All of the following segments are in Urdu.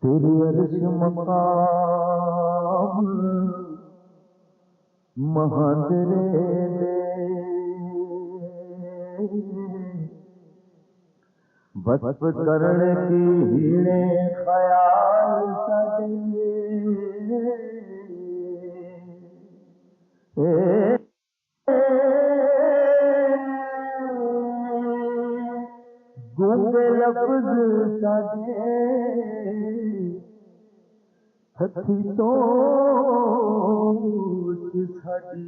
تیری عرش مقام مہاندرے دے وصف کرن کی ہیڑے خیال سدے گونگے لفظ سدے ہتھی سوچ ساڈی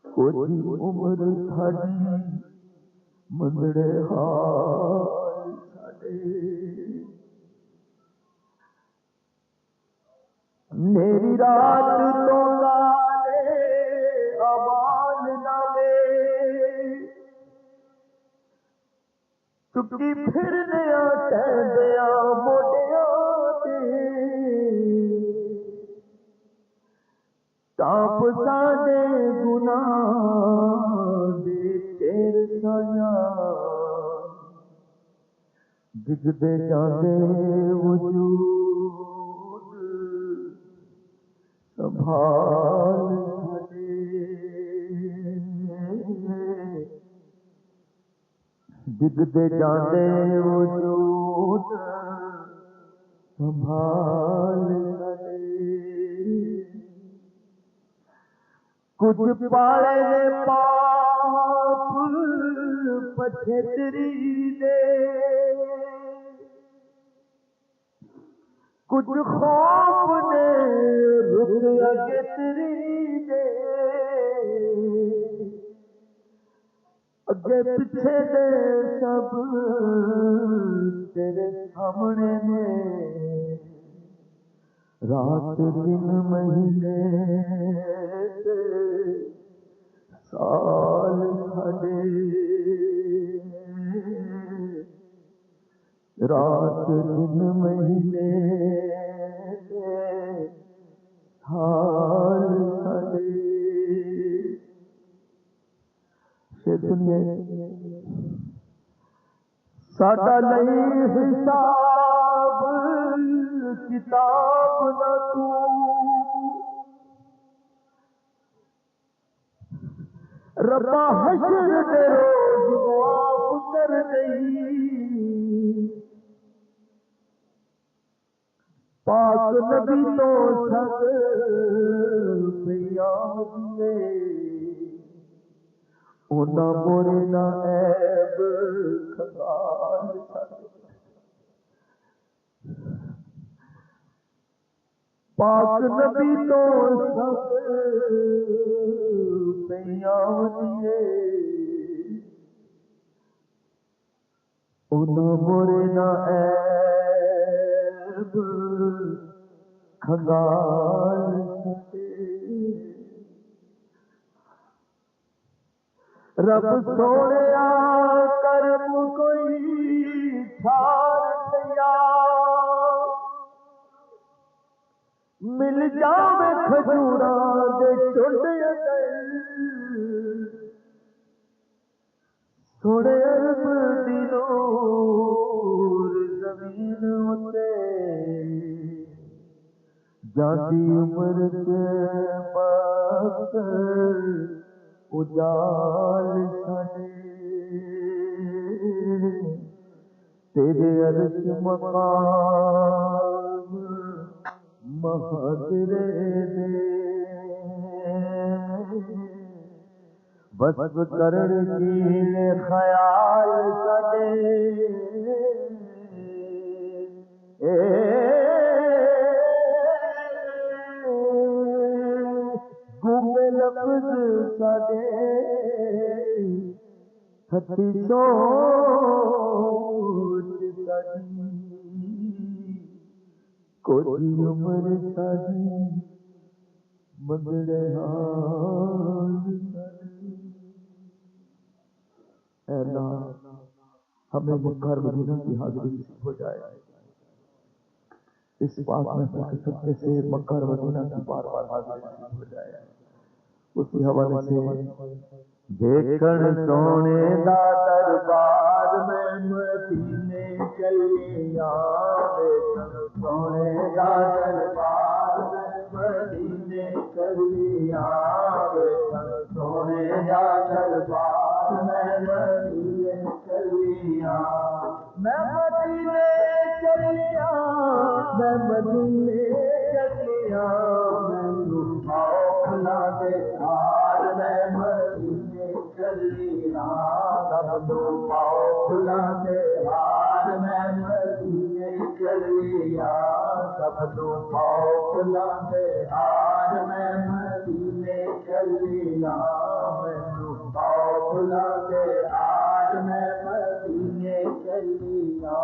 کوئی عمر ساڈی منگڑے حال ساڈے نیری رات تو لالے آباد نالے چکی پھرنے ٹہدیا موڈیا تاپ ساڈے گناہ دے چیر سایا جگدے جاندے وجود سنبھال ساڈے جگدے جاندے وجود سنبھال ساڈے کچھ پالے نے پاپ پچھتری دے کچھ خوف نے رک اگتری دے اگے پیچھے دے سب تیرے سامنے نے رات دن مہینے سال ساڈے رات دن مہینے سال ساڈے سنیے ساڈا نہیں حساب کتاب نہ تو ربا حشر دے روز معاف کر دئی پاک نبی تو سد پیام دیے اونا مورے نہ عیب خطال پاک نبی تو سب پیام دیے اونا مورے نہ عیب خطال رب سونے کرم کوئی ٹھار تھیا مل جاوے کھجوراں دے چنڈ اندر سونے عرب دی نور زمین اتے جاندی عمر کے وقت اجال ساڈے تیرے عرش مقام مہاندرے دے وصف کرن کی خیال ساڈے گونگے لفظ ساڈے ہتھی سوچ ساڈی کوئی عمر ساڈی منگڑے حال ساڈی اے اللہ ہمیں مکہ مدینہ کی حاضری نصیب ہو جائے اس پاک میں صدقے سے مکہ مدینہ کی بار بار حاضری نصیب ہو جائے اسی حوالے سے دیکھن سونے دا دربار میں مدینے چلیاں سونے دا دربار مدینے چلیاں سونے دا دربار مدینے چلیاں میں مدینے چلیاں میں مدینے چلیاں مولا دے ہار میں مدینے چلیاں سب مولا دے ہار میں مدینے چلیاں سب مولا دے ہار میں مدینے چلیاں مولا دے ہار میں مدینے چلیاں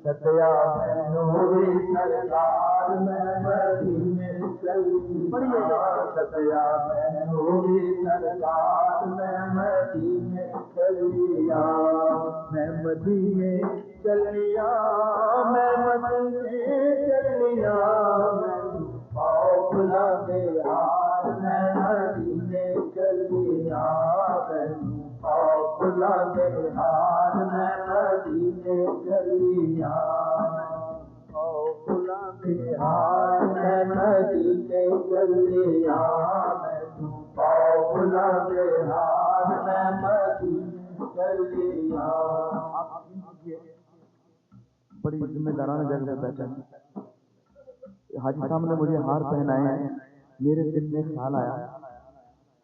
ستیا نوری سرکار میں مدینے چلیاں ستیا نوری سرکار میں مدینے چلیاں میں مدینے چلیاں میں مدینے چلیاں مولا دے ہار میں مدینے چلیاں مولا دے ہار میں مدینے چلیاں مولا دے ہار میں مدینے چلیاں مولا دے ہار میں مدینے چلیاں بڑی ذمہ دارانہ جگہ پہ بیٹھا حاجی صاحب نے مجھے ہار پہنائے ہیں میرے دل میں خیال آیا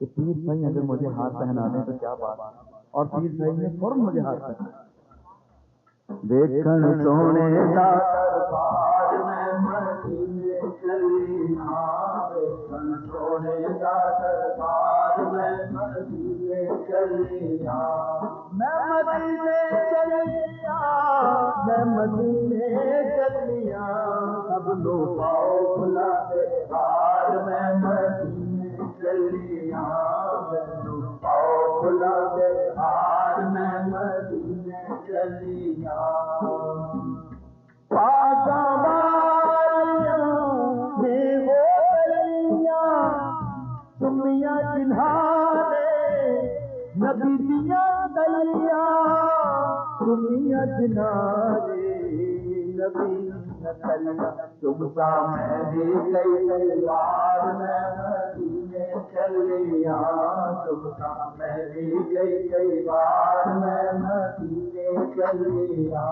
کہ پیر بھائی اگر مجھے ہار پہنا دیں تو کیا بات اور پیر بھائی نے فوراً مجھے ہار پہنا دیکھن سونے دا دربار میں مدینے چلیاں دیکھن سونے دا دربار میں مدینے چلیاں میں مدینے چلیاں میں مدینے چلیاں سب لوگ مولا دے ہار میں مدینے چلیاں مولا دے ہار میں مدینے چلیاں پاکاں والیاں دیو گلیاں سمیاں جنہاں نے نبی دیاں گلیاں سمیاں جنہاں نے نبی دیاں گلیاں چمسا میں بھی کئی بار میں مدینے چلیاں چمسا میں بھی کئی بار میں مدینے چلیاں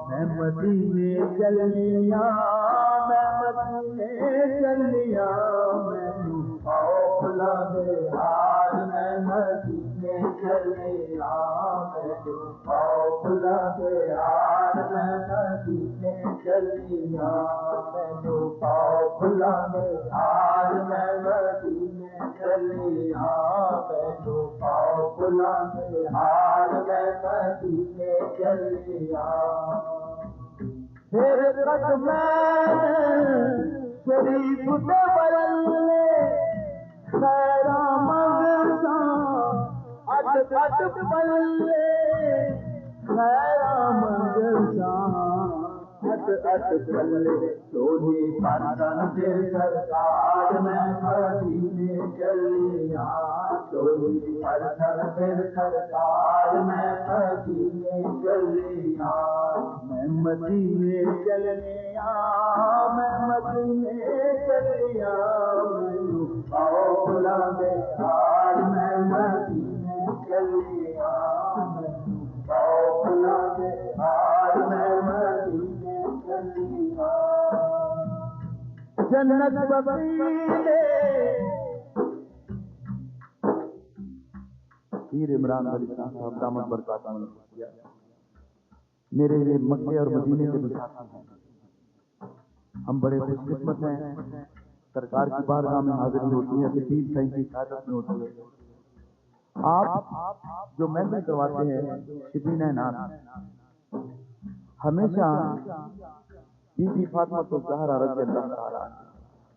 میں مدینے چلیاں میں مدینے چلیاں مولا دے ہار میں مدینے چلیاں مولا دے ہار میں مدینے چلیاں مولا دے ہار میں مدینے چلیاں مولا دے ہار میں مدینے چلیاں پھر تک میں شریف دے ولے خیرہ منگساں اٹ اٹ پلے خیرہ منگساں اٹ اٹ پلے سونی پردن دے سرکار میں مدینے چلیاں سونی پردن دے سرکار میں مدینے چلیاں میں مدینے چلیاں میں مدینے چلیاں مولا دے ہار میں مدینے چلیاں مولا دے ہار میں مدینے چلیاں جنت بقیلے پیر عمران علی صاحب دامت برکات میرے یہ مکے اور مدینے کے مسافر ہیں ہم بڑے خوش قسمت ہیں سرکار کی بارگاہ میں حاضری ہوتی ہے کہ پیر صحیح کی قیادت میں ہوتی ہے آپ جو محفل کرواتے ہیں شبین نام ہمیشہ بی بی فاطمہ الزہرا رضی اللہ تعالیٰ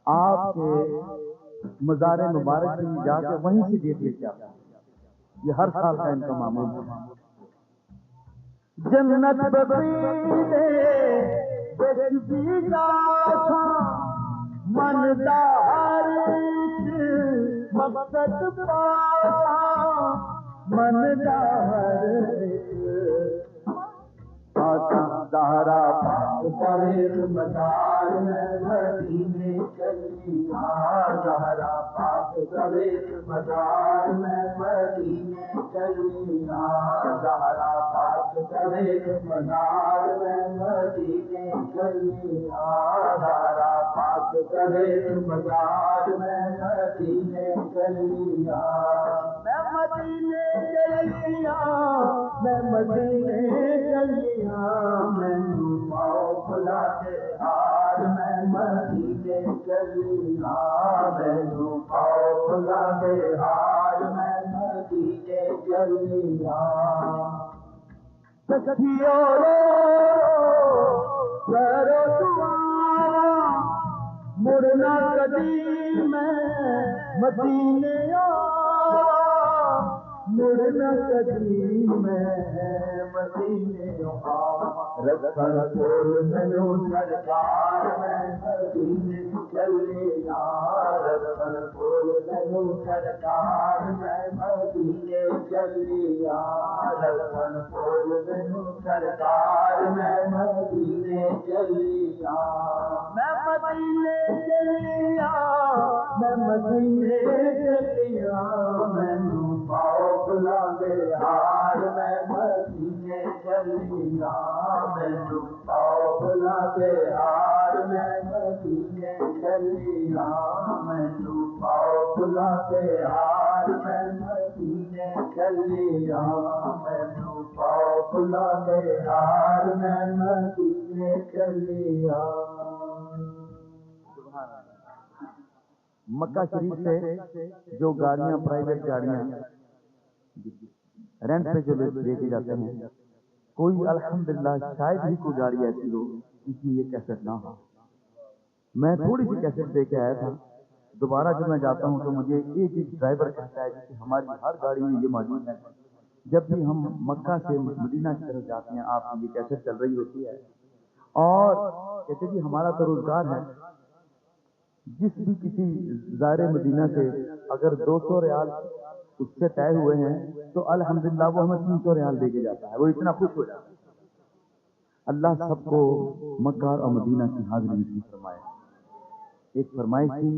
آپ کے مزار مبارک میں جا کے وہیں سے دیکھ لیتے ہیں یہ ہر سال کا ان کا معمول ہے. جنت بخیلے بخشی کا منتا ہر مقصد پایا منتا ہر دارا پاک مدار میں مدینے چلی دارا پاک مدار میں مدینے چلی دارا پاک مدار میں مدینے چلی دارا پاک مدار میں مدینے چلی میں مدینے چلیا میں مدینے چلیا میں پاؤ کھلا کے ہار میں مدینے چلیا میں پاؤ کھلا کے ہار میں مدینے چلیا سکھیو کرو تمہارا مڑنا کبھی میں مدینے مڑنا کبھی میں مدینے رکھن چھوڑ مینو سرکار میں مدینے چلے رکھن چھوڑ مینو سرکار میں مدینے چلے رکھن چھوڑ مینو سرکار میں مدینے چلے میں مدینے چلیا میں مدینے چلیا مینو پاؤ بلا دے ہار میں مدینے چلیا مینو پاؤ بلا دے ہار میں مدینے چلیا مینو پاؤ بلا دے ہار میں مدینے چلیا مینو پاؤ بلا دے ہار میں مدینے چلیا. مکہ شریف سے جو گاڑیاں پرائیویٹ گاڑیاں رینٹ پہ جو لے کے جاتے ہیں کوئی الحمدللہ شاید ہی کوئی گاڑی ایسی ہو جس میں یہ کیسٹ نہ ہو. میں تھوڑی سی کیسٹ دے کے آیا تھا. دوبارہ جب میں جاتا ہوں تو مجھے ایک ڈرائیور کہتا ہے کہ ہماری ہر گاڑی میں یہ موجود ہے. جب بھی ہم مکہ سے مدینہ کی طرف جاتے ہیں آپ کی یہ کیسٹ چل رہی ہوتی ہے اور کہتے جی ہمارا تو روزگار ہے. جس بھی کسی زائر مدینہ سے اگر 200 ریال اس سے طے ہوئے ہیں تو الحمدللہ وہ ہمیں 300 ریال دے کے جاتا ہے. وہ اتنا خوش ہو جاتا ہے. اللہ سب کو مکہ اور مدینہ کی حاضری نصیب فرمائے. ایک فرمائش تھی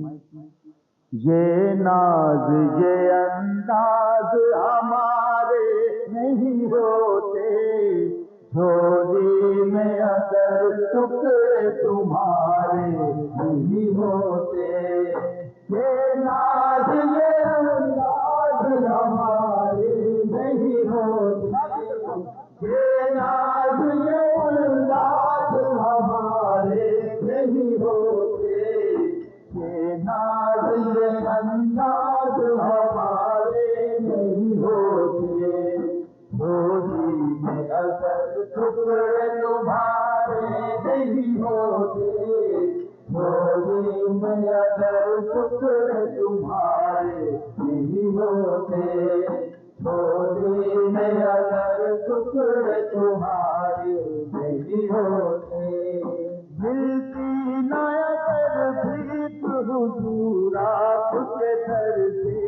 یہ ناز یہ انداز ہمارے نہیں ہوتے جھولی میں اگر ٹکڑے تمہارے نہیں ہوتے. یہ ناز یہ انداز ہمارے نہیں ہوتے یہ ناز یہ انداز ہمارے نہیں ہوتے یہ ناز یہ انداز ہمارے نہیں ہوتے. ہولی میں اگر ٹکڑے تمہارے نہیں ہوتے ہولی میں اگر ٹکڑے تمہارے نہیں ہوتے ہولی میں اگر ٹکڑے تمہارے نہیں ہوتے. ملتی نہ اگر بھی حضور آپ کے در سے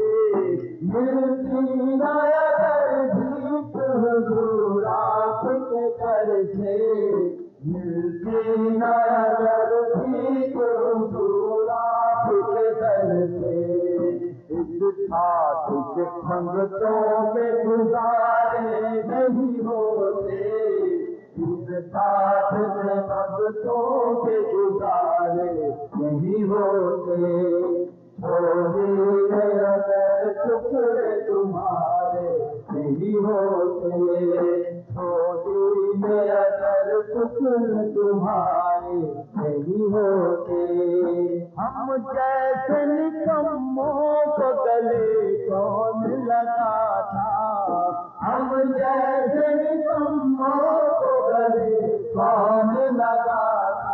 ملتی نہ اگر بھی حضور آپ کے در سے ملتی نہ اگر بھی حضور آپ کے در سے. اس ساتھ کے سنگتوں کے گزارے نہیں ہوتے اس ساتھ کے سنگتوں کے گزارے نہیں ہوتے. چھوڑی میں اگر ٹکڑے تمہارے نہیں ہوتے چھوڑی میں اگر ٹکڑے تمہارے نہیں ہوتے. ہم جیسے نکموں کو گلے کون لگاتا ہم جیسے نکموں کو گلے کون لگاتا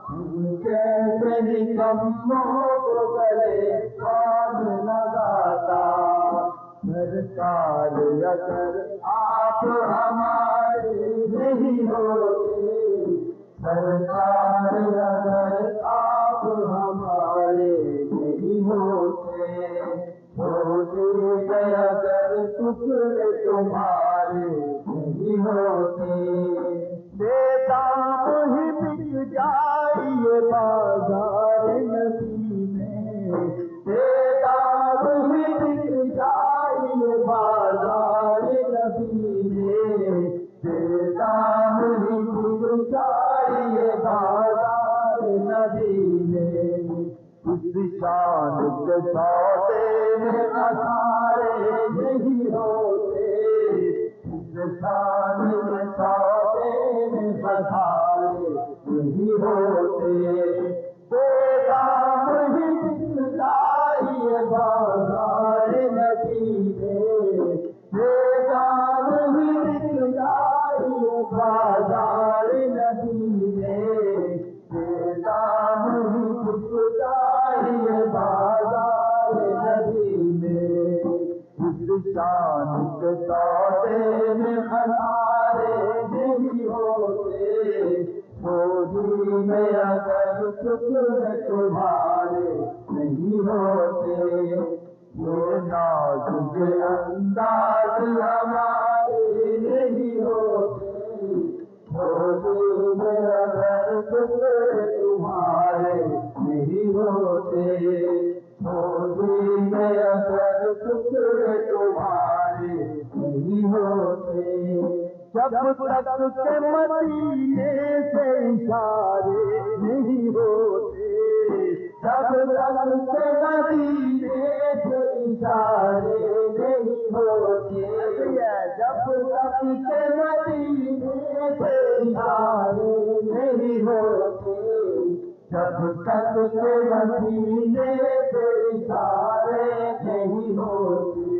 ہم جیسے نکموں کو گلے کون لگاتا. سرکار اگر آپ ہمارے نہیں ہوتے، سرکار اگر آپ ہمارے نہیں ہوتے، چھوٹے اگر ٹکڑے تمہارے نہیں ہوتے، دام ہی بک جائیے بازار نبی میں، دام ہی بک جائیے بازار نبی میں، دام ہی بک جائیے بازار نبی میں، اس شان کے سودے میں ہمارے نہیں ہوتے، اس شان کے سودے میں ہمارے نہیں ہوتے، دام ہی بک جائیے بازار نبی میں، دام ہی بک جائیے بازار نبی میں، دام ہی بک جائیے بازار نبی میں، اس شان کے سودے میں ہمارے نہیں ہوتے، چوری میں اگر ٹکڑے تمہارے نہیں ہوتے، یہ ناز کے انداز ہمارے نہیں ہوتے، چوری میں اگر ٹکڑے تمہارے نہیں ہوتے، چوری میں اگر ٹکڑے تمہارے نہیں ہوتے، جب تک کہ مدینے سے اشارے نہیں ہوتے، جب تک کہ مدینے سے اشارے نہیں ہوتے، جب تک کہ مدینے سے اشارے نہیں ہوتے، جب تک کہ مدینے سے اشارے نہیں ہوتے،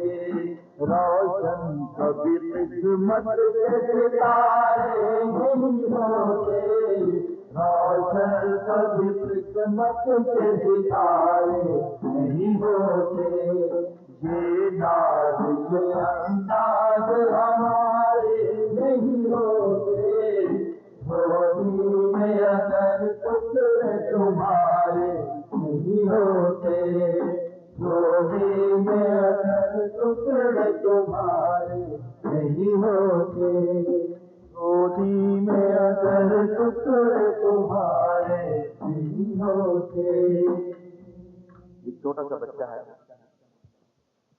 روشن کبھی قسمت کے ستارے نہیں ہوتے، روشن کبھی قسمت کے ستارے نہیں ہوتے، یہ ناز کے انداز ہمارے نہیں ہوتے، چوری میں اگر ٹکڑے تمہارے نہیں ہوتے، چوری میں اگر ٹکڑے تمہارے نہیں ہوتے، چوری میں اگر ٹکڑے تمہارے نہیں ہوتے۔ ایک چھوٹا سا بچہ ہے،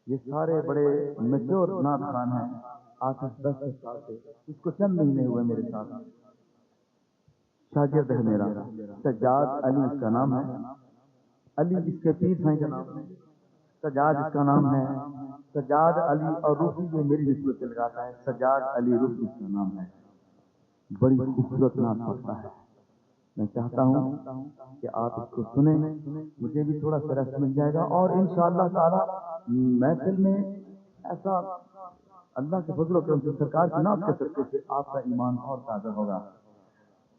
یہ سارے بڑے میچور نعت خوان ہیں، 8-10 سال سے، اس کو چند مہینے ہوئے میرے ساتھ، شاگرد ہے میرا، سجاد علی اس کا نام ہے، علی اس کے پیر بھائی کا نام ہے، سجاد اس کا نام ہے، سجاد علی اور روفی یہ میری نسبت سے لگاتا ہے، سجاد علی روفی اس کا نام ہے، بڑی خوبصورت نعت پڑھتا ہے، میں چاہتا ہوں کہ آپ اس کو سنیں، مجھے بھی تھوڑا سا رس مل جائے گا، اور انشاءاللہ تعالی محفل میں ایسا اللہ کے فضل و کرم سے سرکار کی نعت کے صدقے سے آپ کا ایمان اور تازہ ہوگا۔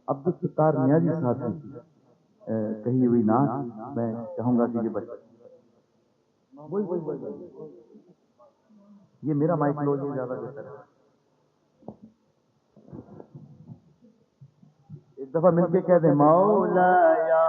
عبدالستار نیازی صاحب کی کہی ہوئی نعت میں چاہوں گا کہ یہ بچہ یہ میرا مائک لو، یہ زیادہ بہتر ہے، ایک دفعہ مل کے کہہ دیں، مولا یا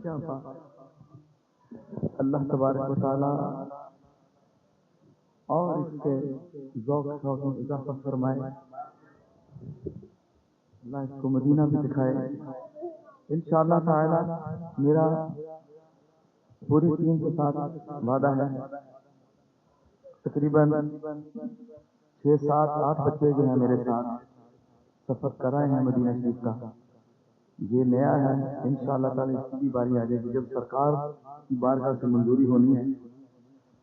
کیا بات، اللہ تبارک و تعالی اور اس کے ذوق شوق میں اضافہ فرمائے، اللہ اس کو مدینہ بھی دکھائے انشاءاللہ تعالی۔ میرا پوری ٹیم کے ساتھ وعدہ ہے، تقریباً 6 7 8 بچے جو ہیں میرے ساتھ سفر کر رہے ہیں مدینہ شریف کا۔ یہ نیا ہے، انشاءاللہ تعالی اس کی باری آ جائے گی، جب سرکار کی بارگاہ سے منظوری ہونی ہے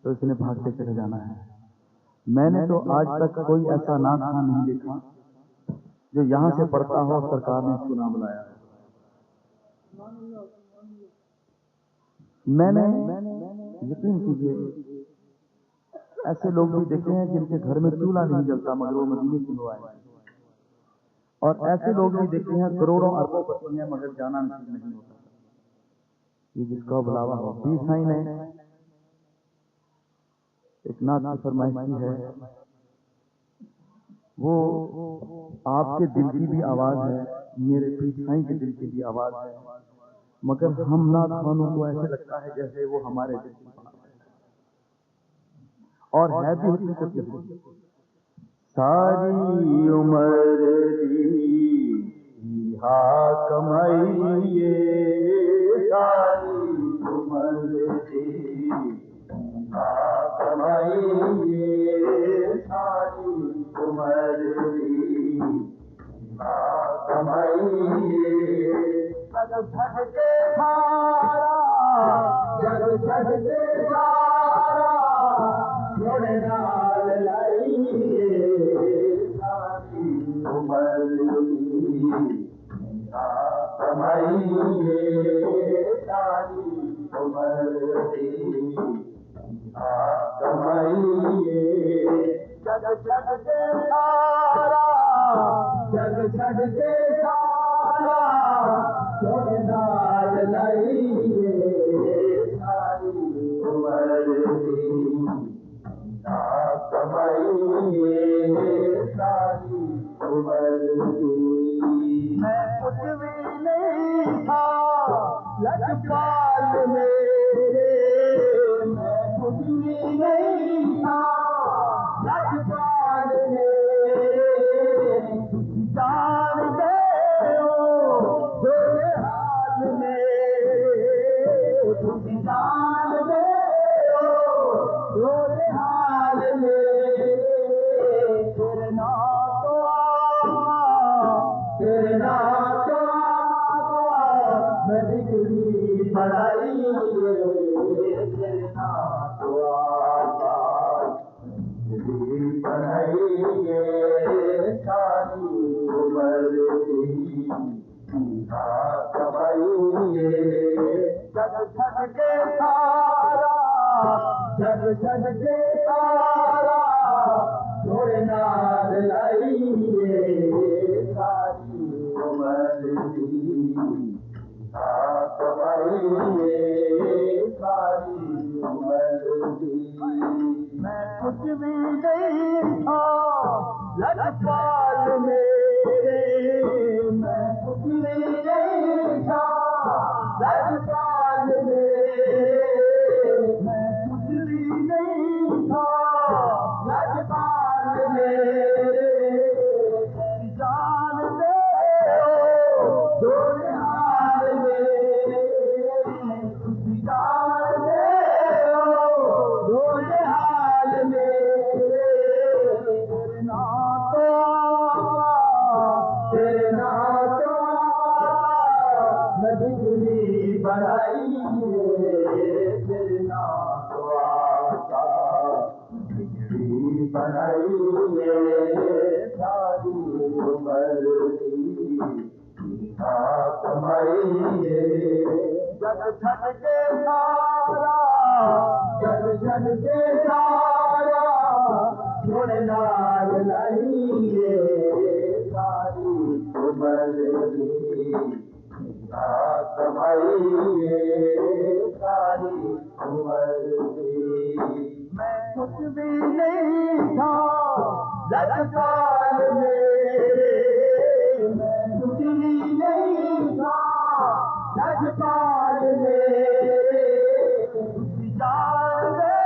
تو اس نے بھاگتے چلے جانا ہے۔ میں نے تو آج تک کوئی ایسا نعت خواں نہیں دیکھا جو یہاں سے پڑھتا ہو اور سرکار نے اس کو نہ بلایا۔ میں نے یقین کیجیے ایسے لوگ بھی دیکھے ہیں جن کے گھر میں چولہا نہیں جلتا مگر وہ مدینے سے ہو آئے، اور ایسے لوگ بھی دیکھتے ہیں کروڑوں اربوں پتی ہیں مگر جانا نصیب نہیں ہوتا۔ یہ جس کا بلاوا ہو، پیر سائیں نے ایک نعت کی فرمائش کی ہے، وہ آپ کے دل کی بھی آواز ہے، میرے پیر سائیں کے دل کی بھی آواز ہے، مگر ہم نعت خوانوں کو ایسے لگتا ہے جیسے وہ ہمارے دل کی بات ہے، اور ہے بھی حقیقت ہے۔ ساری عمر دی کمائیے، ساری عمر دی کمائیے، ساری عمر کمائیے جگ چھٹ کے سارا جگ چھٹ کے سارا جوڑے نال لائیے ساری عمر کمائیے ساری عمر کمائیے جگ چھٹ کے سارا جگ چھٹ کے سارا جوڑے نال لائیے ساری عمر کمائیے ساری عمر میں کچھ بھی نہیں تھا لجپال میرے میں کچھ بھی نہیں تھا لجپال میرے جان دے ہو جو حال میرے جان دے ہو جو حال میرے تیرے نام تو تیرے نام تو میں ڈگری پڑھائی تیرے نام تو ڈگری پڑھائیے ساری عمر کمائیے جگ چھٹ کے سارا جگ چھٹ کے سارا جوڑے نال لائیے ساری عمر کمائیے ساری عمر میں کچھ بھی نہیں تھا لجپال میرے میں کچھ بھی نہیں تھا لجپال میرے میں کچھ بھی نہیں تھا لجپال میرے جان دے جو حال میرے جان دے جو حال میرے تیرے نام تو میں ڈگری بڑھائیے تیرے نام تو ڈگری بڑھائیے ساری عمر کمائیے جگ چھٹ کے سارا جگ چھٹ کے سارا جوڑے نال لائیے ساری عمر کمائیے ساری عمر میں کچھ بھی نہیں تھا لجپال میرے میں کچھ بھی نہیں تھا لجپال میرے جان دے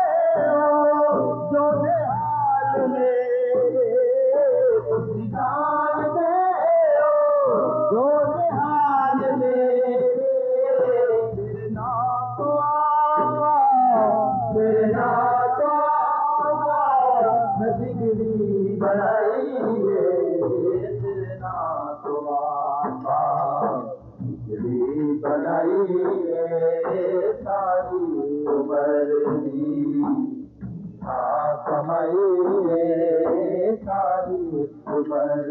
جو حال میرے جان دے جو حال میرے تیرے نام تو تیرے نام تو میں ڈگری بڑھائیے تیرے نام تو ڈگری بڑھائیے ساری عمر کمائیے ساری عمر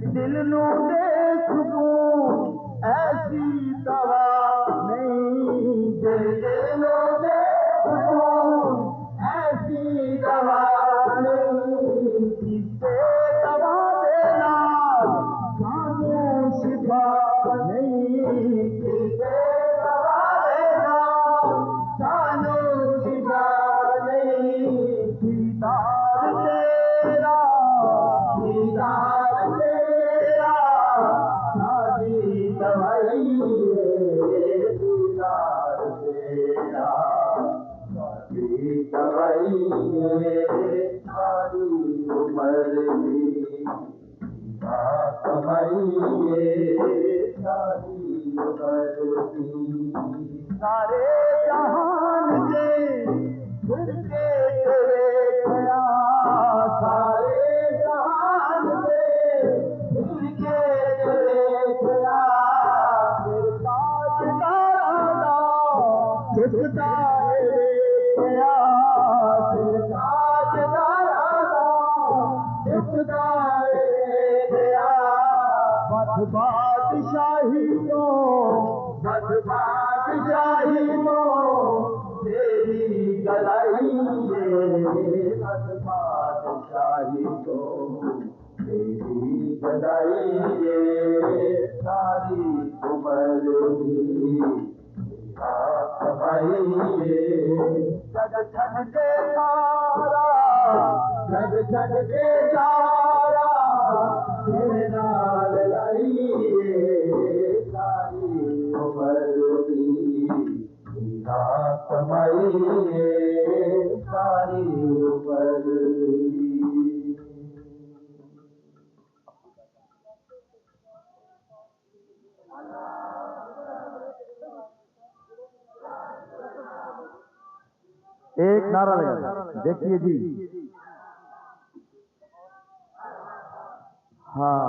دل نو دے سکون ایسی دوا نہیں دل نو دے سکون ایسی دوا نہیں جس سے دوا دینا جانوں شفا نہیں جس سے دوا دینا جانوں شفا نہیں دیدار تیرا دیدار تیرا ساری دوائیے دیدار تیرا ساری دوائیے ساری عمر کمائیے ساری عمر سارے جہان کے پھر کے تیرے کیا جھکتا ہے قیاس تاجدارانہ جھکتا ہے قیاس بد بادشاہی تو بد بادشاہی تو تیری گلائی بد بادشاہی تو تیری گلائی ساری عمر بھی جگ جگ کے تارا جگ جگ کے تارا نال لائیے ساری عمر بھی کمائیے ساری عمر بھی ایک نعرہ لگا دیکھیے جی ہاں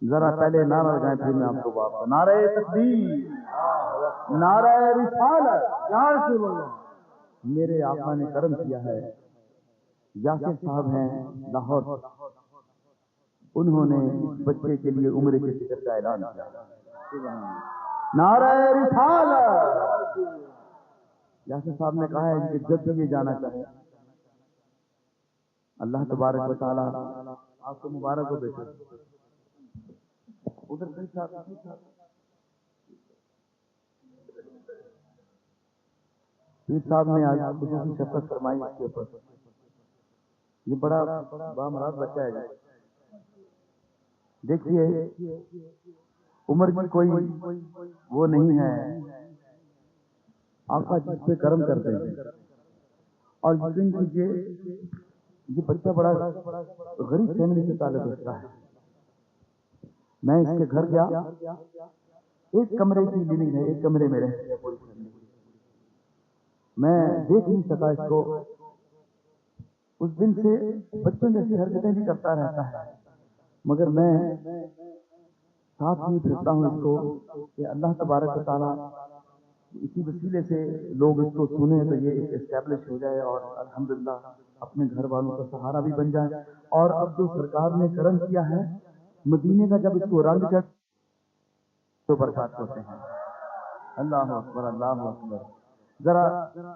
ذرا پہلے نعرہ لگائیں پھر میں آپ کو بات کروں نعرہ تکبیر نعرہ رسالت یہاں سے بولو میرے آقا نے کرم کیا ہے یاسر صاحب ہیں لاہور انہوں نے اس بچے کے لیے عمرے کے ٹکٹ کا اعلان کیا نعرہ رسالت یاسر صاحب نے کہا ہے کہ جب بھی یہ جانا چاہے اللہ تبارک و تعالی آپ کو مبارک ہو بیٹے ادھر پیر صاحب نے آج خصوصی شفقت فرمائی اس کے اوپر یہ بڑا بامراد بچہ ہے دیکھیے عمر کی کوئی وہ نہیں ہے آقا جس پہ کرم کرتے ہیں اور یقین کیجیے یہ بچہ بڑا غریب فیملی سے تعلق رکھتا ہے میں اس کے گھر گیا ایک کمرے کی لونگ ہے ایک کمرے میں رہتے ہیں پوری فیملی میں دیکھ نہیں سکا اس کو اس دن سے بچوں جیسی حرکتیں بھی کرتا رہتا ہے مگر میں ساتھ میں پھرتا ہوں اس کو کہ اللہ تبارک و تعالیٰ اسی وسیلے سے لوگ اس کو سنیں تو یہ اسٹیبلش ہو جائے اور الحمدللہ اپنے گھر والوں کا سہارا بھی بن جائے اور اب جو سرکار نے کرم کیا ہے مدینے کا جب اس کو رنگ چڑھ تو برکات ہوتے ہیں اللہ اکبر اللہ اکبر ذرا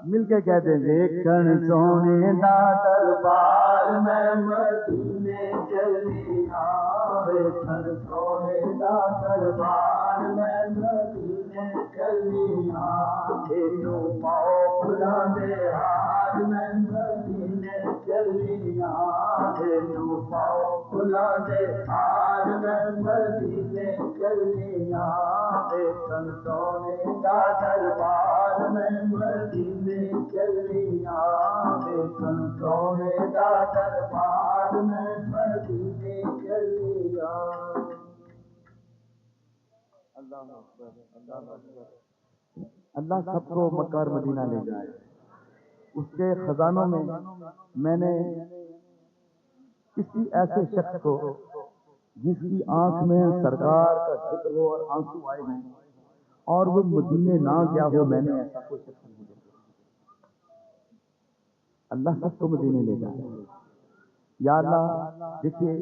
مل کے کہہ دیں گے کن سونے دا دربار میں مدینے چلی آوے کن سونے دا دربار میں مدینے چلی آوے نو مولا دے ہاتھ میں مدینے چلی آوے نو مولا دے ہاتھ میں مدینے چلی آوے کن سونے دا دربار میں مدینے چلی آوے کن سونے دا دربار میں مدینے چلی آوے اللہ اکبر اللہ اکبر اللہ سب کو مکہ اور مدینہ لے جائے اس کے خزانوں میں نے کسی ایسے شخص کو جس کی آنکھ میں سرکار کا ذکر ہو اور آنسو آئے ہیں اور وہ مدینے نہ گیا ہو میں نے ایسا کوئی شخص نہیں دیکھا اللہ سب کو مدینے لے جائے یا اللہ دیکھیے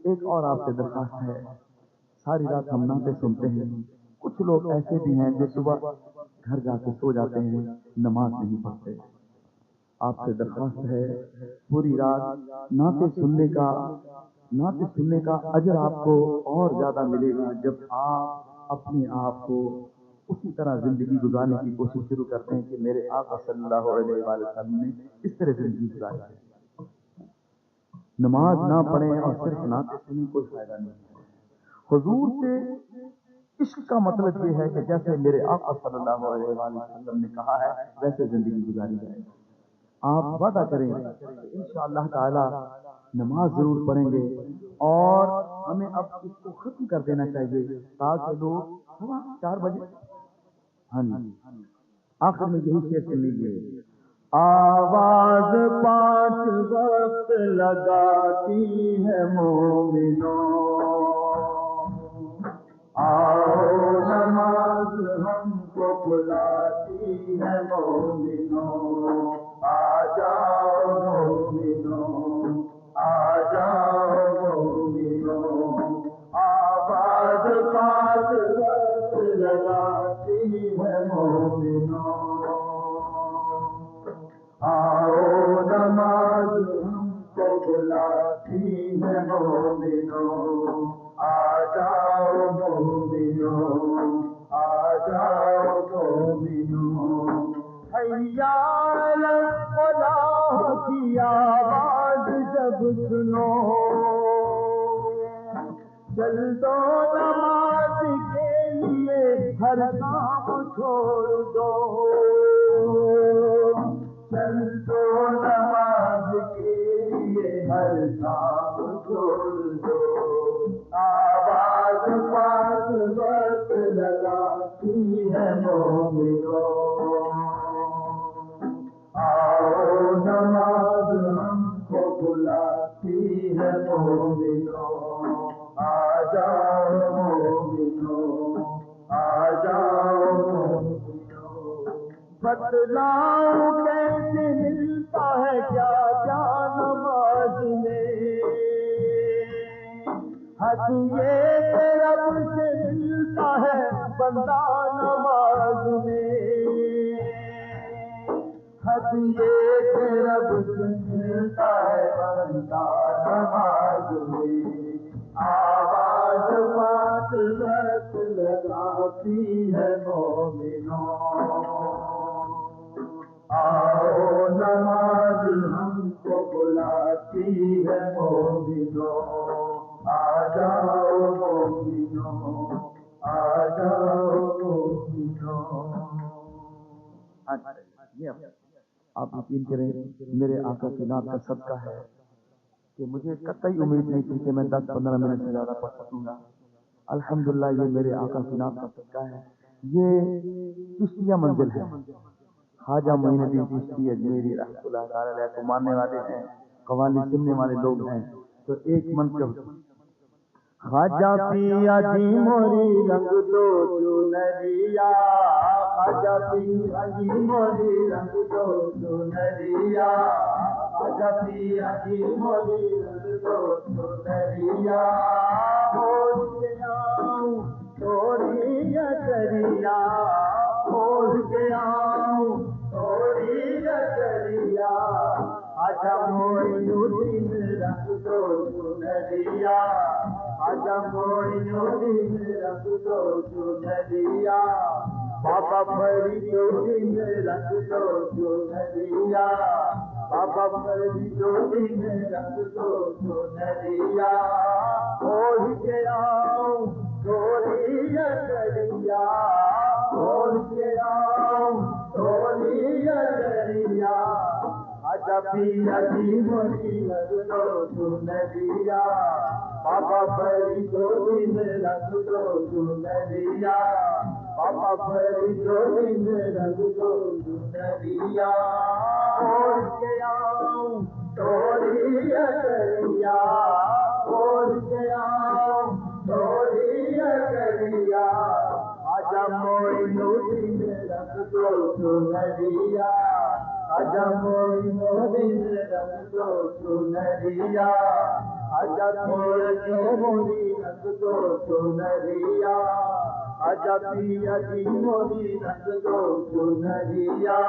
ایک اور آپ سے درخواست ہے ساری رات ہم نعتیں سنتے ہیں کچھ لوگ ایسے بھی ہیں جو صبح گھر جا کے سو جاتے ہیں نماز نہیں پڑھتے آپ سے درخواست ہے پوری رات نعتیں سننے کا اجر آپ کو اور زیادہ ملے گا جب آپ اپنے آپ کو اسی طرح زندگی گزارنے کی کوشش شروع کرتے ہیں کہ میرے آقا صلی اللہ علیہ وسلم نے اس طرح زندگی گزاری ہے نماز نہ پڑھیں اور صرف نعتیں سنیں کوئی فائدہ نہیں ہے حضور سے عشق کا مطلب یہ ہے کہ جیسے میرے آقا صلی اللہ علیہ وسلم نے کہا ہے ویسے زندگی گزاری جائے آپ وعدہ کریں انشاءاللہ تعالی نماز ضرور پڑھیں گے اور ہمیں اب اس کو ختم کر دینا چاہیے تاکہ لوگ 4 بجے ہاں جی آخر میں یہی شعر سن لیجیے آواز 5 وقت لگاتی ہے مومنوں آؤ نماز ہم کو بلاتی ہے مومنوں آ جاؤ مومنوں آ جاؤ مومنوں آواز پاس وقت لگاتی ہے مومنوں آؤ نماز ہم کو بلاتی ہے مومنوں آ جاؤ مومنوں آ جاؤ مومنوں حیا علی الفلاح کی آواز جب سنو چل دو نماز کے لیے ہر کام چھوڑ دو چل دو نماز کے لیے ہر کام چھوڑ دو آواز پاس وقت لگاتی ہے مومنوں آؤ نماز ہم کو بلاتی ہے مومنوں آ جاؤ مومنوں آ جاؤ مومنوں بتلاؤ کیسے ملتا ہے کیا کیا نماز میں حج یہ رب سے ملتا ہے بندہ نماز میں حج یہ رب سے ملتا ہے بندہ نماز میں آواز پاس وقت لگاتی ہے مومنوں آؤ نماز ہم کو بلاتی ہے مومنوں آ جاؤ مومنوں آ جاؤ مومنوں آپ یقین کریں میرے آقا کی نام کا صدقہ ہے کہ مجھے قطعی امید نہیں تھی کہ میں 10-15 منٹ سے زیادہ پڑھ سکوں گا الحمدللہ یہ میرے آقا کی نام کا صدقہ ہے یہ چشتیہ منزل ہے خواجہ معین الدین چشتی اجمیری رحمۃ اللہ تعالی علیہ کو ماننے والے ہیں قوالی سننے والے لوگ ہیں تو ایک منقب خواجہ پیا جی موری رنگ دو چنریا خواجہ پیا جی موری رنگ دو چنریا خواجہ پیا جی موری رنگ دو چنریا بول کے آؤں تھوڑی دریا بول کے آؤں تھوڑی دریا خواجہ معین الدین رنگ دو چنریا خواجہ معین الدین رنگ دو چنریا بابا فرید الدین رنگ دو چنریا بابا فرید الدین رنگ دو چنریا بول کے آؤں تھوڑی دریا بول کے آؤں تھوڑی دریا خواجہ پیا جی موری رنگ دو چنریا بابا فرید الدین رنگ دو چنریا بابا فرید الدین رنگ دو چنریا بول کے آؤں تھوڑی دریا بول کے آؤں تھوڑی دریا خواجہ معین الدین رنگ دو چنریا خواجہ معین الدین رنگ دو چنریا خواجہ پیا موری رنگ دو چنریا خواجہ پیا جی موری رنگ دو چنریا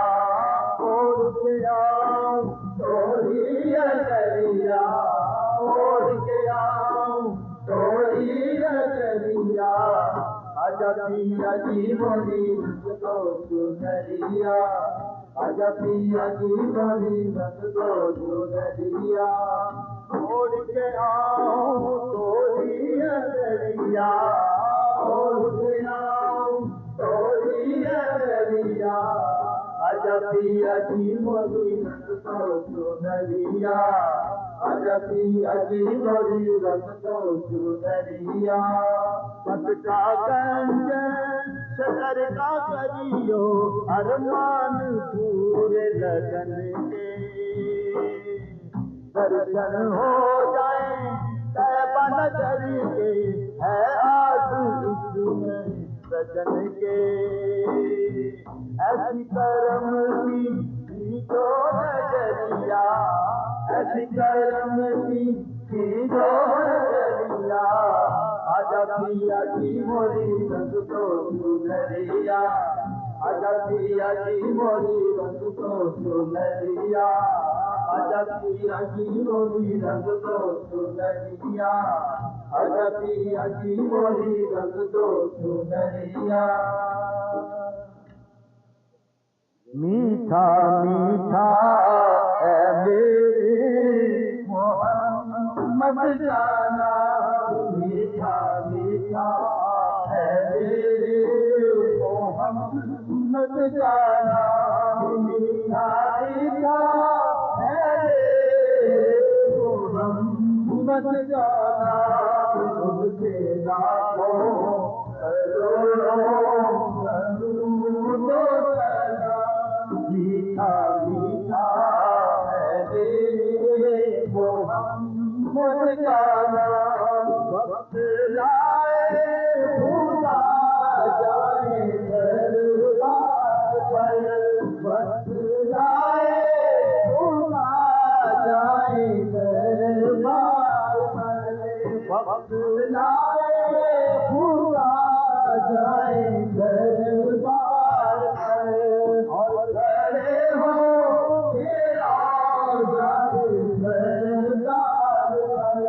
بول کے آؤں تھوڑی دریا بول کے آؤں تھوڑی دریا خواجہ پیا جی موری رنگ دو چنریا خواجہ پیا جی موری رنگ دو چنریا چھوڑ کے آؤں تھوڑی دریا چھوڑ کے آؤں تھوڑی دریا خواجہ پیا جی موری رنگ دو چنریا خواجہ پیا جی موری رنگ دو چنریا پت کا گنج شکر کا کریو ارمان پورے لگن کے درشن ہو جائیں طیبہ نظر کے ہے آس اس میں سجن کے ایسی کرم کی جو نظریا، ایسی کرم کی جو نظریا، آجا پیا جی موری رنگ تو سنریا، آجا پیا جی موری رنگ تو سنریا، آجا پیا جی موری رنگ تو سنریا، آجا پیا جی موری رنگ تو سنریا۔ میٹھا میٹھا اے میرے محمد جانا، میٹھا میٹھا اے میرے محمد جانا، میٹھا میٹھا اے میرے محمد جانا، تجھ کے لاکھوں کروڑوں درود و سلام، میٹھا میٹھا ہے میرے محمد جانا، وقت لائے خدا جائے دربار پر، وقت لائے خدا جائے دربار پر، وقت لائے خدا جائے دربار پر، اور کھڑے ہو تیرا جائے دربار پر،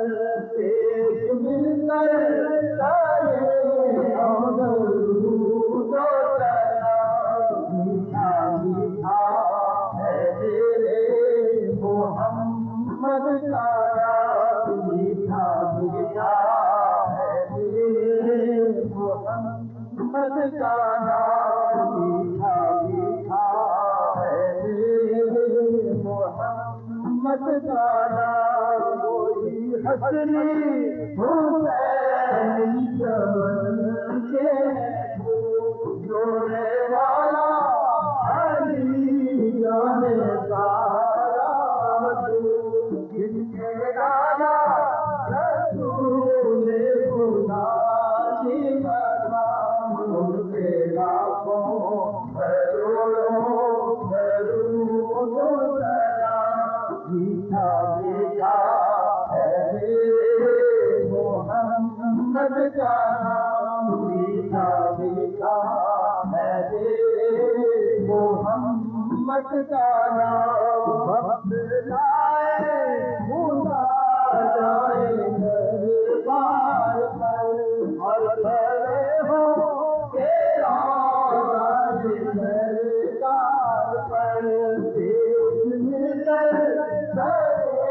پیش مل کر کرے ہم درود و سلام، میٹھا میٹھا ہے میرے محمد جانا، میٹھا میٹھا ہے میرے محمد جانا، میٹھا میٹھا ہے میرے محمد جانا، کوئی حسنی حسین چمن کے جوڑے والا علی جانے سارا وجود، جن کے دادا رسول خدا کی مقام، ان کے لاکھوں کروڑوں درود و سلام، میٹھا میٹھا ہے میرے محمد جانا، میٹھا میٹھا ہے میرے محمد جانا، وقت لائے خدا جائے دربار پر، اور کھڑے ہو تیرا جائے دربار پر، پیش مل کر کرے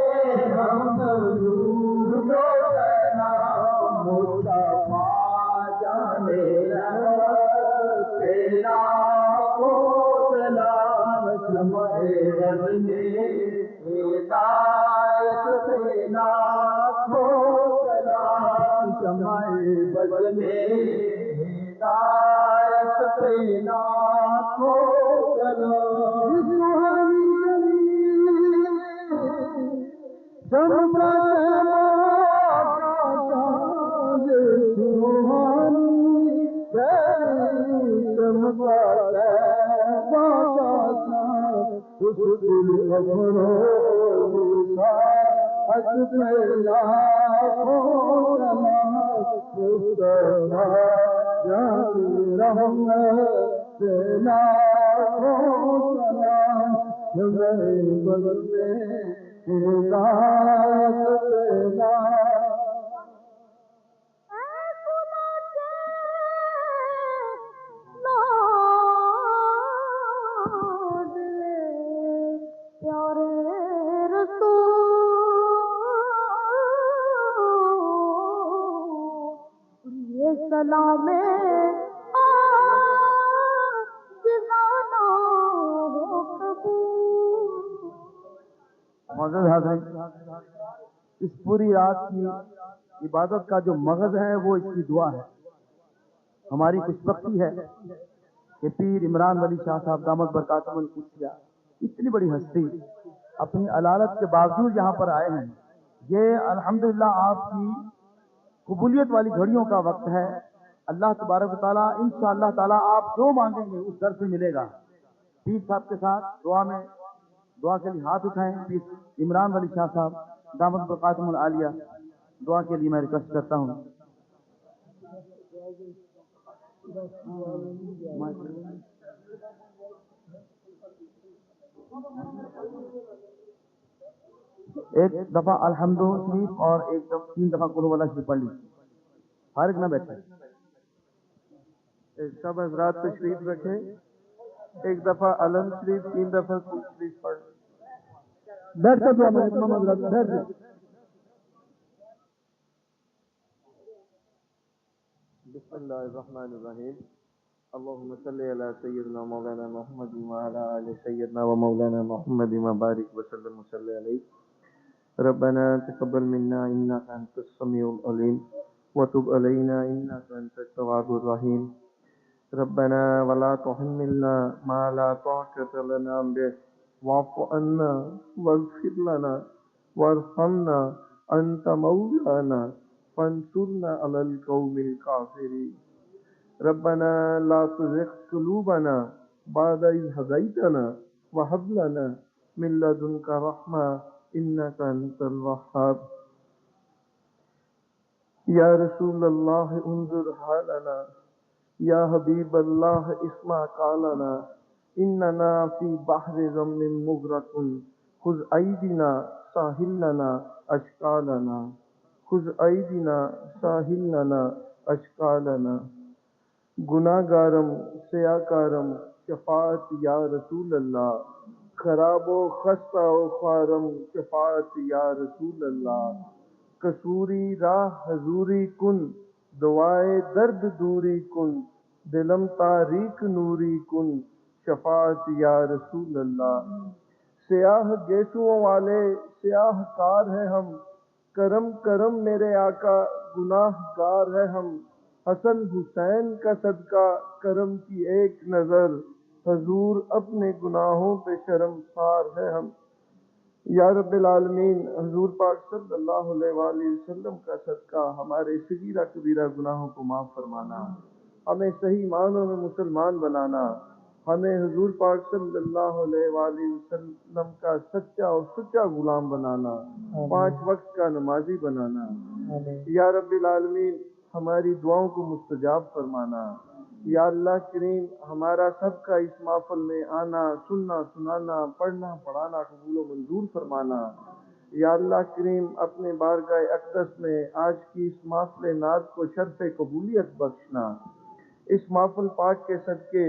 ہم درود و سلام، مصطفیٰ جانے تیرا کو سلام، شمع رنگے ہدایت تیرا کو سلام، شمع بجنے ہدایت تیرا کو سلام، اس دل ابرو حق پیلا ہو رحمت پیلا ہو سلام، بدلے ہدایت پیلا۔ سلام معزز حاضرین، اس پوری رات کی عبادت کا جو مغز ہے وہ اس کی دعا ہے۔ ہماری خوش بختی ہے کہ پیر عمران ولی شاہ صاحب دامت برکاتہم القدسیہ اتنی بڑی ہستی اپنی علالت کے باوجود یہاں پر آئے ہیں۔ یہ الحمدللہ آپ کی قبولیت والی گھڑیوں کا وقت ہے اللہ تبارک و تعالیٰ انشاءاللہ تعالیٰ آپ جو مانگیں گے اس در سے ملے گا۔ پیر صاحب کے ساتھ دعا کے لیے ہاتھ اٹھائیں۔ پیر عمران ولی شاہ صاحب دامت برکاتہم العالیہ، دعا کے لیے میں ریکویسٹ کرتا ہوں۔ ایک دفعہ الحمد شریف اور ایک دفعہ 3 دفعہ قل واللہ شریف پڑھ لی، فارغ نہ بیٹھے۔ سب حضرات تشریف رکھیں، ایک دفعہ علم شریف 3 دفعہ قل شریف پڑھ۔ بیٹھ کر دعا میں تمام حضرات بیٹھ جائیں۔ بسم اللہ الرحمن الرحیم۔ اللہم صلی علی سیدنا مولانا محمد وعلی آل سیدنا و مولانا محمد وبارک وسلم وصلی علیہ۔ ربنا تقبل منا انک انت السمیع العلیم وتب علینا انک انت التواب الرحیم۔ ربنا ولا تحملنا ما لا طاقة لنا به واعف عنا واغفر لنا وارحمنا انت مولانا فانصرنا على القوم الكافرين۔ ربنا لا تزغ قلوبنا بعد إذ هديتنا وهب لنا من لدنك رحمة إنك أنت الوهاب۔ یا رسول اللہ انظر حالنا، یا حبیب اللہ اسمع قالنا، اننا فی بحر غم مغرق خذ ایدنا ساحل لنا اشکالنا، خذ ایدنا ساحل لنا اشکالنا۔ گناہ گارم سیاہ کارم شفاعت یا رسول اللہ، خراب و خستہ و خوارم شفاعت یا رسول اللہ۔ کسوری راہ حضوری کن دعائے درد دوری کن، دلم تاریک نوری کن شفاعت یا رسول اللہ۔ سیاہ گیسوؤں والے سیاہ کار ہیں ہم، کرم کرم میرے آقا گناہ گار ہے ہم۔ حسن حسین کا صدقہ کرم کی ایک نظر، حضور اپنے گناہوں پہ شرمسار ہے ہم۔ یا رب العالمین حضور پاک صلی اللہ علیہ وآلہ وسلم کا صدقہ ہمارے صغیرہ کبیرہ گناہوں کو معاف فرمانا، ہمیں صحیح معنوں میں مسلمان بنانا، ہمیں حضور پاک صلی اللہ علیہ وآلہ وسلم کا سچا اور سچا غلام بنانا، 5 وقت کا نمازی بنانا۔ یا رب العالمین ہماری دعاؤں کو مستجاب فرمانا۔ یا اللہ کریم ہمارا سب کا اس محفل میں آنا، سننا، سنانا، پڑھنا، پڑھانا قبول و منظور فرمانا۔ یا اللہ کریم اپنے بارگاہ اقدس میں آج کی اس محفل نعت کو شرف قبولیت بخشنا۔ اس محفل پاک کے صدقے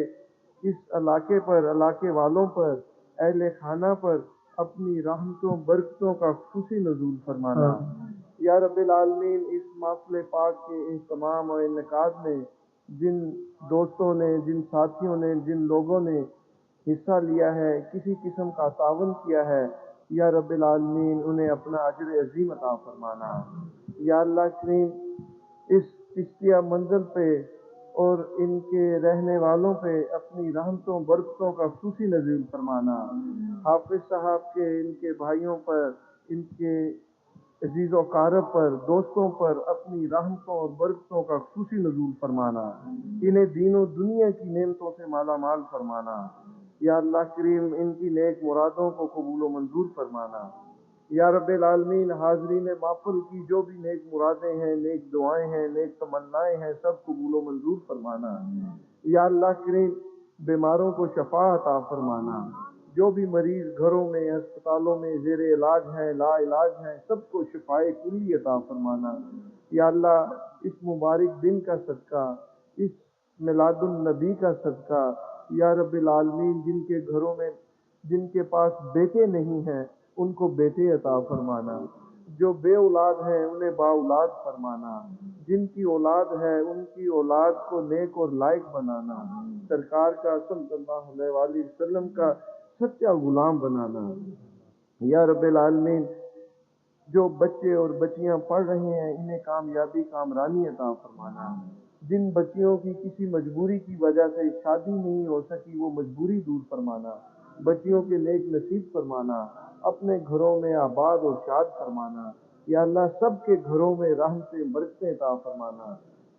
اس علاقے پر، علاقے والوں پر، اہل خانہ پر اپنی رحمتوں برکتوں کا خصوصی نزول فرمانا۔ یا رب العالمین اس محفل پاک کے اہتمام اور انعقاد میں جن دوستوں نے، جن ساتھیوں نے، جن لوگوں نے حصہ لیا ہے، کسی قسم کا تعاون کیا ہے، یا رب العالمین انہیں اپنا اجر عظیم عطا فرمانا۔ یا اللہ کریم اس چشتیہ منزل پہ اور ان کے رہنے والوں پہ اپنی رحمتوں برکتوں کا خصوصی نزول فرمانا۔ حافظ صاحب کے، ان کے بھائیوں پر، ان کے عزیز و اقارب پر، دوستوں پر اپنی رحمتوں اور برکتوں کا خصوصی نزول فرمانا، انہیں دین و دنیا کی نعمتوں سے مالا مال فرمانا۔ یا اللہ کریم ان کی نیک مرادوں کو قبول و منظور فرمانا۔ یا رب العالمین حاضرین محفل کی جو بھی نیک مرادیں ہیں، نیک دعائیں ہیں، نیک تمنائیں ہیں، سب قبول و منظور فرمانا۔ یا اللہ کریم بیماروں کو شفا عطا فرمانا، جو بھی مریض گھروں میں، ہسپتالوں میں زیر علاج ہیں، لا علاج ہیں، سب کو شفائے کلی عطا فرمانا۔ یا اللہ اس مبارک دن کا صدقہ، اس میلاد النبی کا صدقہ، یا رب العالمین جن کے گھروں میں، جن کے پاس بیٹے نہیں ہیں ان کو بیٹے عطا فرمانا، جو بے اولاد ہیں انہیں با اولاد فرمانا، جن کی اولاد ہے ان کی اولاد کو نیک اور لائق بنانا، سرکار کا صلی اللہ علیہ وآلہ وسلم کا سچا غلام بنانا۔ یا رب العالمین جو بچے اور بچیاں پڑھ رہے ہیں انہیں کامیابی کامرانی عطا فرمانا، جن بچیوں کی کسی مجبوری کی وجہ سے شادی نہیں ہو سکی وہ مجبوری دور فرمانا، بچیوں کے نیک نصیب فرمانا، اپنے گھروں میں آباد اور شاد فرمانا۔ یا اللہ سب کے گھروں میں رحمتیں برکتیں عطا فرمانا۔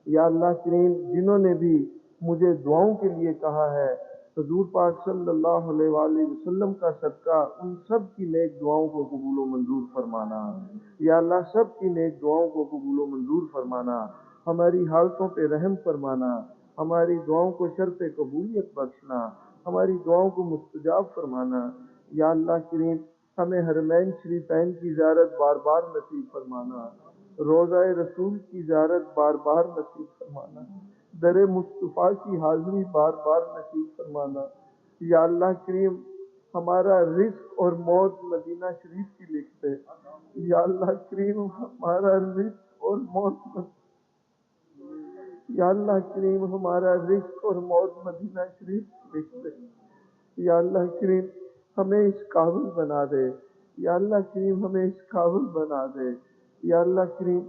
یا اللہ کریم جنہوں نے بھی مجھے دعاؤں کے لیے کہا ہے، حضور پاک صلی اللہ علیہ وآلہ وسلم کا صدقہ ان سب کی نیک دعاؤں کو قبول و منظور فرمانا۔ یا اللہ سب کی نیک دعاؤں کو قبول و منظور فرمانا، ہماری حالتوں پہ رحم فرمانا، ہماری دعاؤں کو شرط قبولیت بخشنا، ہماری دعاؤں کو مستجاب فرمانا۔ یا اللہ کریم ہمیں حرمین شریفین کی زیارت بار بار نصیب فرمانا، روضہ رسول کی زیارت بار بار نصیب فرمانا، در مصطفیٰ کی حاضری بار بار نصیب فرمانا۔ یا اللہ کریم ہمارا رزق اور موت مدینہ شریف کی لکھ دے۔ یا اللہ کریم ہمارا رزق اور موت یا اللہ کریم ہمارا رزق اور موت مدینہ شریف کی لکھ دے۔ یا اللہ کریم ہمیں اس قابل بنا دے۔ یا اللہ کریم ہمیں اس قابل بنا دے۔ یا اللہ کریم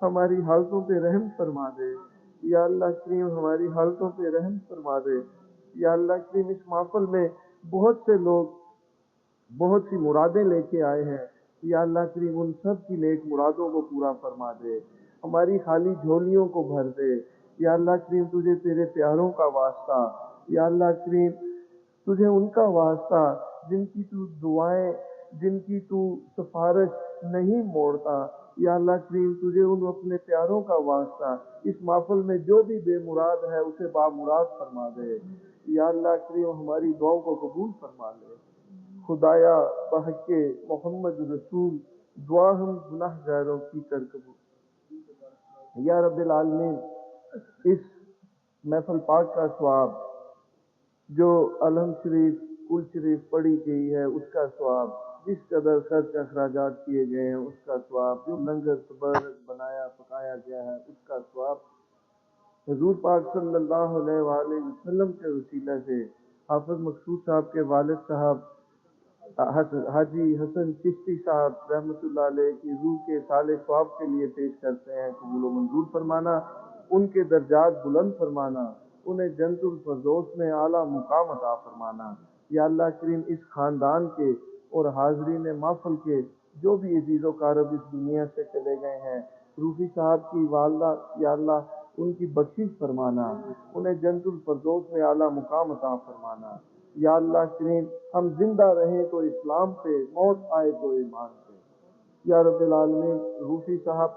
ہماری حالتوں پہ رحم فرما دے۔ یا اللہ کریم ہماری حالتوں پہ رحم فرما دے۔ یا اللہ کریم اس محفل میں بہت سے لوگ بہت سی مرادیں لے کے آئے ہیں، یا اللہ کریم ان سب کی نیک مرادوں کو پورا فرما دے، ہماری خالی جھولیوں کو بھر دے۔ یا اللہ کریم تجھے تیرے پیاروں کا واسطہ، یا اللہ کریم تجھے ان کا واسطہ جن کی تو دعائیں، جن کی تو سفارش نہیں موڑتا، یا اللہ کریم تجھے ان اپنے پیاروں کا واسطہ اس محفل میں جو بھی بے مراد ہے اسے بامراد فرما دے۔ یا اللہ کریم ہماری دعاؤں کو قبول فرما لے۔ خدایا بحق محمد رسول دعا ہم گناہ گاروں کی کر قبول۔ یا رب العالمین اس محفل پاک کا ثواب جو الحمد شریف کل شریف پڑھی گئی ہے اس کا ثواب، جس قدر خرچ اخراجات کیے گئے ہیں اس کا ثواب، جو لنگر تبرک بنایا پکایا گیا ہے اس کا ثواب، حضور پاک صلی اللہ علیہ وآلہ وسلم کے وسیلہ سے حافظ مقصود صاحب کے والد صاحب حاجی حسن چشتی صاحب رحمۃ اللہ علیہ کی روح کے صالح ثواب کے لیے پیش کرتے ہیں، قبول و منظور فرمانا، ان کے درجات بلند فرمانا، انہیں جنت الفردوس میں اعلیٰ مقام عطا فرمانا۔ یا اللہ کریم اس خاندان کے اور حاضرین محفل کے جو بھی عزیز و کارب اس دنیا سے چلے گئے ہیں، روفی صاحب کی والدہ یا اللہ ان کی بخشش فرمانا، انہیں جنت الفردوس میں اعلیٰ مقام عطا فرمانا۔ یا اللہ کریم ہم زندہ رہیں تو اسلام پہ، موت آئے تو ایمان پہ۔ یا رب العالمین روفی صاحب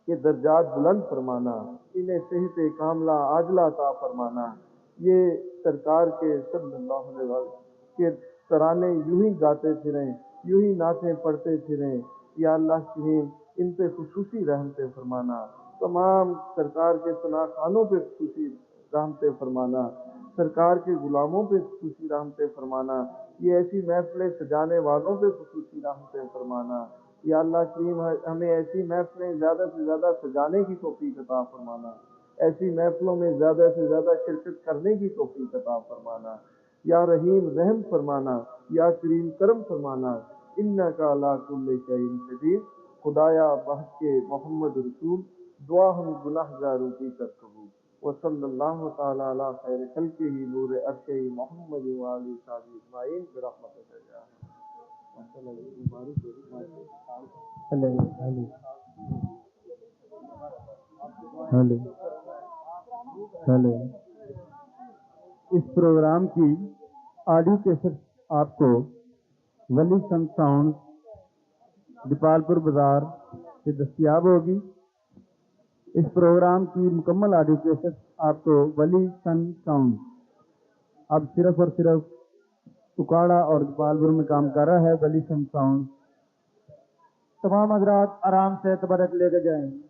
کے درجات بلند فرمانا، انہیں صحت کاملہ عاجلہ عطا فرمانا، یہ سرکار کے صلی اللہ علیہ وسلم کے ترانے یوں ہی گاتے پھریں، یوں ہی نعتیں پڑھتے پھریں۔ یا اللہ کریم ان پہ خصوصی رحمتیں فرمانا، تمام سرکار کے ثنا خانوں پہ خصوصی رحمتیں فرمانا، سرکار کے غلاموں پہ خصوصی رحمتیں فرمانا، یہ ایسی محفلیں سجانے والوں پہ خصوصی رحمتیں فرمانا۔ یا اللہ کریم ہمیں ایسی محفلیں زیادہ سے زیادہ سجانے کی توفیق عطا فرمانا، ایسی محفلوں میں زیادہ سے زیادہ شرکت کرنے کی توفیق عطا فرمانا۔ یا رحیم رحم فرمانا، یا کریم کرم فرمانا، انک علی کل شیء قدیر۔ خدایا بحق محمد رسول دعا ہم گناہ گاروں کی کر قبول۔ وصلی اللہ تعالی علی خیر خلقہ نور عرشہ محمد وآلہ صحبہ اجمعین برحمتک یا ہیلو اس پروگرام کی آڈیو کیسٹ آپ کو ولی سن ساؤنڈ دیپال پور بازار سے دستیاب ہوگی۔ اس پروگرام کی مکمل آڈیو کیسٹ آپ کو ولی سن ساؤنڈ اب صرف اور صرف اکاڑا اور دیپال پور میں کام کر رہا ہے۔ ولی سن ساؤنڈ تمام حضرات آرام سے تبرک لے کے جائیں۔